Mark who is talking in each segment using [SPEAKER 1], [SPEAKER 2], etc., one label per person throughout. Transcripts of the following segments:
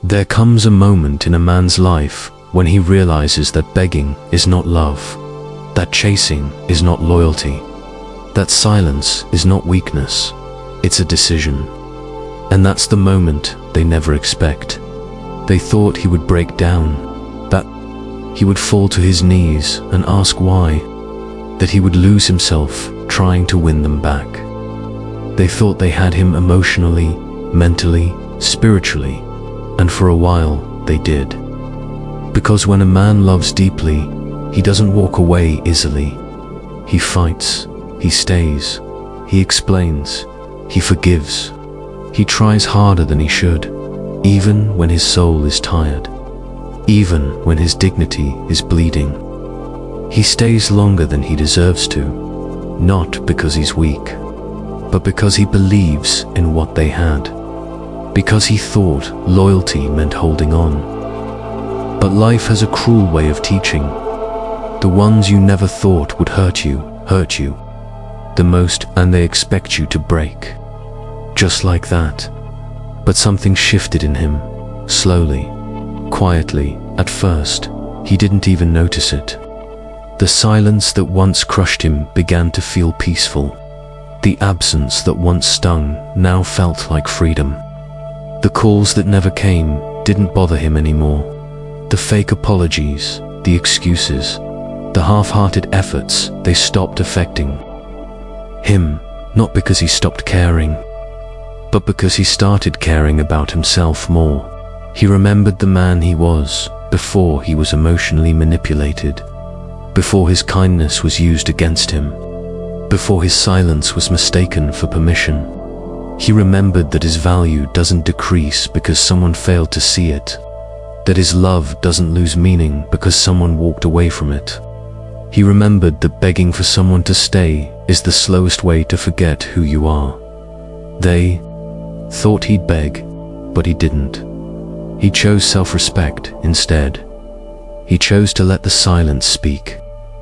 [SPEAKER 1] There comes a moment in a man's life when he realizes that begging is not love, that chasing is not loyalty, that silence is not weakness, it's a decision. And that's the moment they never expect. They thought he would break down, that he would fall to his knees and ask why, that he would lose himself trying to win them back. They thought they had him emotionally, mentally, spiritually, and for a while they did. Because when a man loves deeply, he doesn't walk away easily. He fights, he stays, he explains, he forgives. He tries harder than he should, even when his soul is tired, even when his dignity is bleeding. He stays longer than he deserves to, not because he's weak, but because he believes in what they had, because he thought loyalty meant holding on. But life has a cruel way of teaching. The ones you never thought would hurt you the most, and they expect you to break. Just like that. But something shifted in him, slowly, quietly. At first, he didn't even notice it. The silence that once crushed him began to feel peaceful. The absence that once stung now felt like freedom. The calls that never came didn't bother him anymore. The fake apologies, the excuses, the half-hearted efforts, they stopped affecting him, not because he stopped caring, but because he started caring about himself more. He remembered the man he was before he was emotionally manipulated, before his kindness was used against him, before his silence was mistaken for permission. He remembered that his value doesn't decrease because someone failed to see it, that his love doesn't lose meaning because someone walked away from it. He remembered that begging for someone to stay is the slowest way to forget who you are. They thought he'd beg, but he didn't. He chose self-respect instead. He chose to let the silence speak.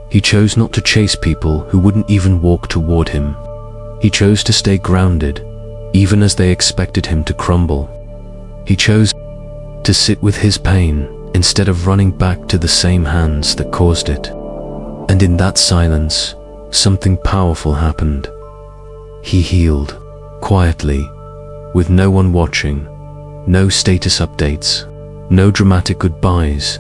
[SPEAKER 1] He chose not to chase people who wouldn't even walk toward him. He chose to stay grounded, even as they expected him to crumble. He chose to sit with his pain instead of running back to the same hands that caused it. And in that silence, something powerful happened. He healed, quietly, with no one watching, no status updates, no dramatic goodbyes,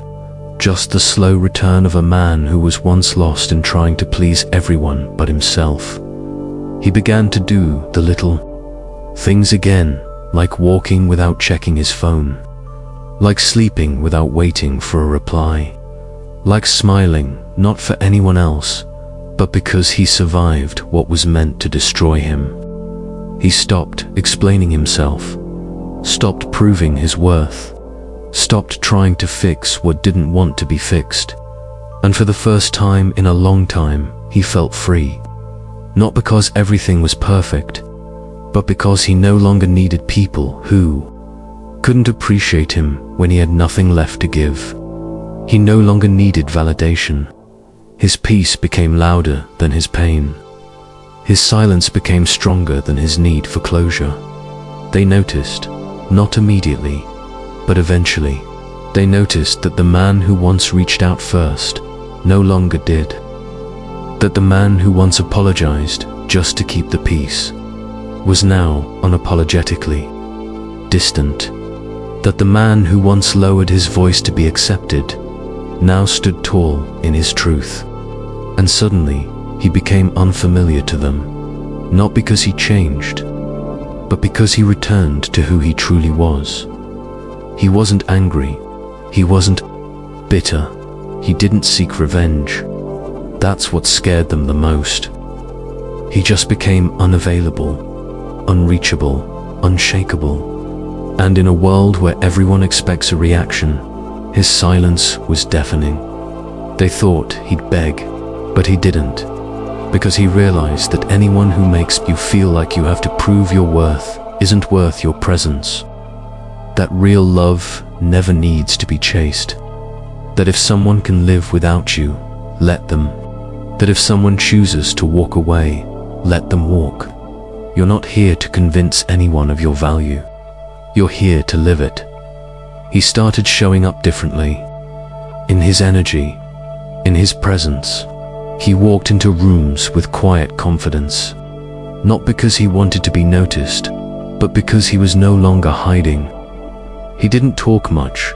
[SPEAKER 1] just the slow return of a man who was once lost in trying to please everyone but himself. He began to do the little things again, like walking without checking his phone, like sleeping without waiting for a reply, like smiling not for anyone else, but because he survived what was meant to destroy him. He stopped explaining himself, stopped proving his worth, stopped trying to fix what didn't want to be fixed. And for the first time in a long time, he felt free. Not because everything was perfect, but because he no longer needed people who couldn't appreciate him when he had nothing left to give. He no longer needed validation. His peace became louder than his pain. His silence became stronger than his need for closure. They noticed, not immediately, but eventually, they noticed that the man who once reached out first no longer did. That the man who once apologized just to keep the peace was now unapologetically distant. That the man who once lowered his voice to be accepted now stood tall in his truth. And suddenly, he became unfamiliar to them, not because he changed, but because he returned to who he truly was. He wasn't angry, he wasn't bitter, he didn't seek revenge. That's what scared them the most. He just became unavailable, unreachable, unshakable. And in a world where everyone expects a reaction, his silence was deafening. They thought he'd beg, but he didn't, because he realized that anyone who makes you feel like you have to prove your worth isn't worth your presence. That real love never needs to be chased. That if someone can live without you, let them. That if someone chooses to walk away, let them walk. You're not here to convince anyone of your value. You're here to live it. He started showing up differently. In his energy, in his presence, he walked into rooms with quiet confidence. Not because he wanted to be noticed, but because he was no longer hiding. He didn't talk much,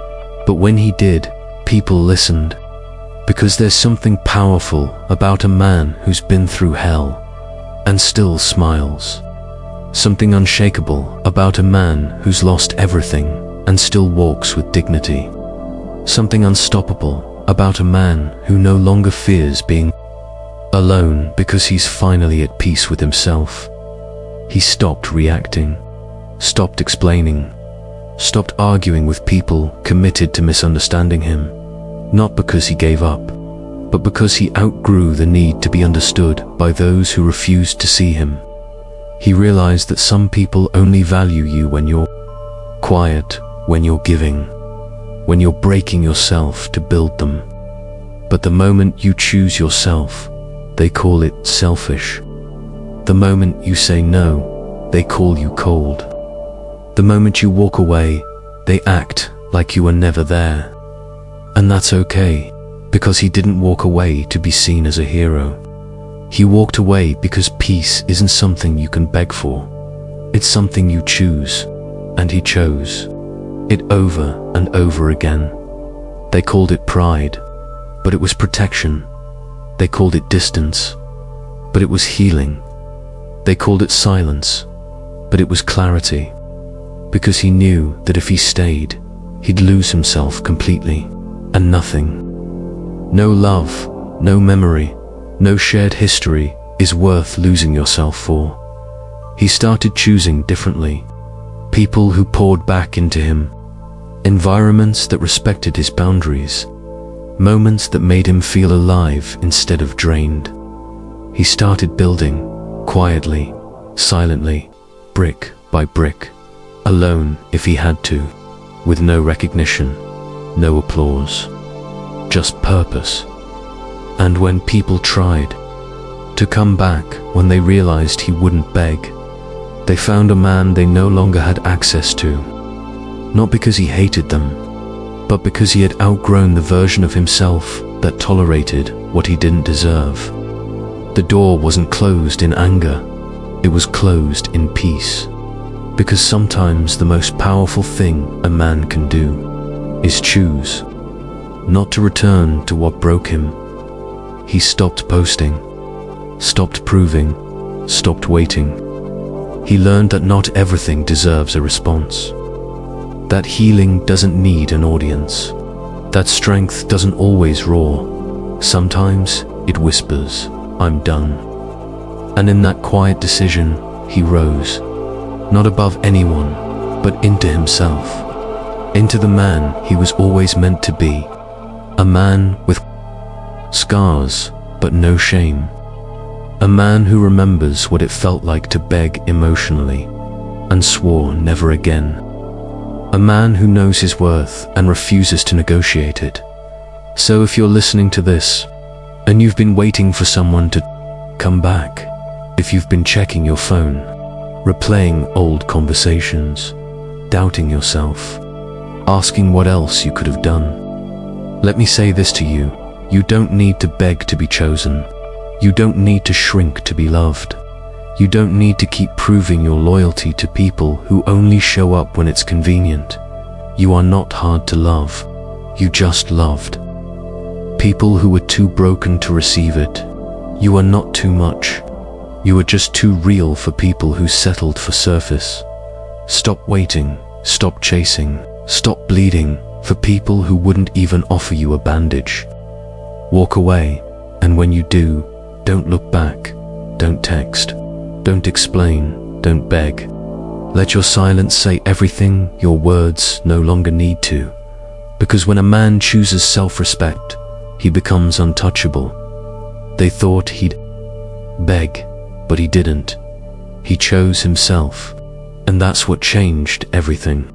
[SPEAKER 1] but when he did, people listened. Because there's something powerful about a man who's been through hell and still smiles. Something unshakable about a man who's lost everything and still walks with dignity. Something unstoppable about a man who no longer fears being alone because he's finally at peace with himself. He stopped reacting, stopped explaining, stopped arguing with people committed to misunderstanding him. Not because he gave up, but because he outgrew the need to be understood by those who refused to see him. He realized that some people only value you when you're quiet, when you're giving, when you're breaking yourself to build them. But the moment you choose yourself, they call it selfish. The moment you say no, they call you cold. The moment you walk away, they act like you were never there. And that's okay, because he didn't walk away to be seen as a hero. He walked away because peace isn't something you can beg for. It's something you choose, and he chose it over and over again. They called it pride, but it was protection. They called it distance, but it was healing. They called it silence, but it was clarity. Because he knew that if he stayed, he'd lose himself completely, and nothing. No love, no memory, no shared history is worth losing yourself for. He started choosing differently. People who poured back into him. Environments that respected his boundaries. Moments that made him feel alive instead of drained. He started building, quietly, silently, brick by brick, alone if he had to, with no recognition, no applause, just purpose. And when people tried to come back when they realized he wouldn't beg, they found a man they no longer had access to. Not because he hated them, but because he had outgrown the version of himself that tolerated what he didn't deserve. The door wasn't closed in anger, it was closed in peace. Because sometimes the most powerful thing a man can do is choose not to return to what broke him. He stopped posting, stopped proving, stopped waiting. He learned that not everything deserves a response. That healing doesn't need an audience. That strength doesn't always roar. Sometimes it whispers, "I'm done." And in that quiet decision, he rose, not above anyone, but into himself, into the man he was always meant to be, a man with scars, but no shame. A man who remembers what it felt like to beg emotionally and swore never again. A man who knows his worth and refuses to negotiate it. So if you're listening to this and you've been waiting for someone to come back, if you've been checking your phone, replaying old conversations, doubting yourself, asking what else you could have done, let me say this to you. You don't need to beg to be chosen. You don't need to shrink to be loved. You don't need to keep proving your loyalty to people who only show up when it's convenient. You are not hard to love. You just loved. People who were too broken to receive it. You are not too much. You are just too real for people who settled for surface. Stop waiting. Stop chasing. Stop bleeding for people who wouldn't even offer you a bandage. Walk away, and when you do, don't look back, don't text, don't explain, don't beg. Let your silence say everything your words no longer need to. Because when a man chooses self-respect, he becomes untouchable. They thought he'd beg, but he didn't. He chose himself, and that's what changed everything.